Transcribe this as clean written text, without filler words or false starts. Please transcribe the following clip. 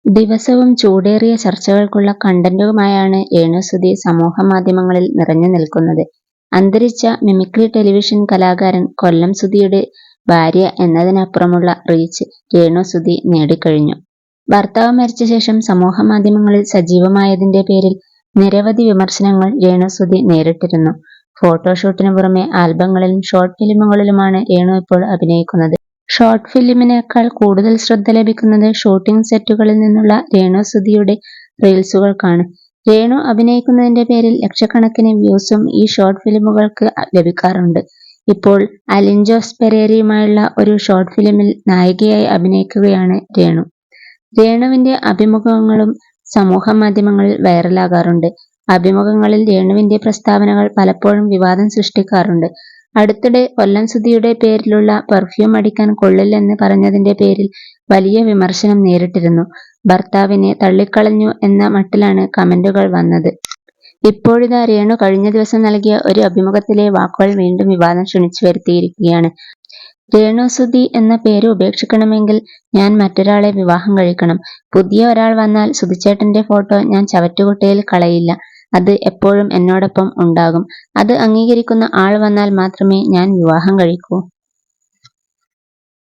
ദിവസവും ചൂടേറിയ ചർച്ചകൾക്കുള്ള കണ്ടന്റുമായാണ് രേണുസുധി സമൂഹമാധ്യമങ്ങളിൽ നിറഞ്ഞു നിൽക്കുന്നത്. അന്തരിച്ച മിമിക്രി ടെലിവിഷൻ കലാകാരൻ കൊല്ലം സുധിയുടെ ഭാര്യ എന്നതിനപ്പുറമുള്ള റീച്ച് രേണുസുധി നേടിക്കഴിഞ്ഞു. ഭർത്താവ് മരിച്ച ശേഷം സമൂഹമാധ്യമങ്ങളിൽ സജീവമായതിന്റെ പേരിൽ നിരവധി വിമർശനങ്ങൾ രേണുസുധി നേരിട്ടിരുന്നു. ഫോട്ടോഷൂട്ടിനു പുറമെ ആൽബങ്ങളിലും ഷോർട്ട് ഫിലിമുകളിലുമാണ് രേണു ഇപ്പോൾ അഭിനയിക്കുന്നത്. ഷോർട്ട് ഫിലിമിനേക്കാൾ കൂടുതൽ ശ്രദ്ധ ലഭിക്കുന്നത് ഷൂട്ടിംഗ് സെറ്റുകളിൽ നിന്നുള്ള രേണുസുധിയുടെ റീൽസുകൾക്കാണ്. രേണു അഭിനയിക്കുന്നതിന്റെ പേരിൽ ലക്ഷക്കണക്കിന് വ്യൂസും ഈ ഷോർട്ട് ഫിലിമുകൾക്ക് ലഭിക്കാറുണ്ട്. ഇപ്പോൾ അലിൻ ജോസ് പെരേരയുമായുള്ള ഒരു ഷോർട്ട് ഫിലിമിൽ നായികയായി അഭിനയിക്കുകയാണ് രേണു. രേണുവിന്റെ അഭിമുഖങ്ങളും സമൂഹമാധ്യമങ്ങളിൽ വൈറലാകാറുണ്ട്. അഭിമുഖങ്ങളിൽ രേണുവിന്റെ പ്രസ്താവനകൾ പലപ്പോഴും വിവാദം സൃഷ്ടിക്കാറുണ്ട്. അടുത്തിടെ കൊല്ലം സുധിയുടെ പേരിലുള്ള പെർഫ്യൂം അടിക്കാൻ കൊള്ളില്ലെന്ന് പറഞ്ഞതിന്റെ പേരിൽ വലിയ വിമർശനം നേരിട്ടിരുന്നു. ഭർത്താവിനെ തള്ളിക്കളഞ്ഞു എന്ന മട്ടിലാണ് കമന്റുകൾ വന്നത്. ഇപ്പോഴിതാ രേണു കഴിഞ്ഞ ദിവസം നൽകിയ ഒരു അഭിമുഖത്തിലെ വാക്കുകൾ വീണ്ടും വിവാദം ക്ഷണിച്ചു വരുത്തിയിരിക്കുകയാണ്. രേണുസുധി എന്ന പേര് ഉപേക്ഷിക്കണമെങ്കിൽ ഞാൻ മറ്റൊരാളെ വിവാഹം കഴിക്കണം. പുതിയ ഒരാൾ വന്നാൽ സുധിച്ചേട്ടന്റെ ഫോട്ടോ ഞാൻ ചവറ്റുകുട്ടയിൽ കളയില്ല. അത് എപ്പോഴും എന്നോടൊപ്പം ഉണ്ടാകും. അത് അംഗീകരിക്കുന്ന ആൾ വന്നാൽ മാത്രമേ ഞാൻ വിവാഹം കഴിക്കൂ.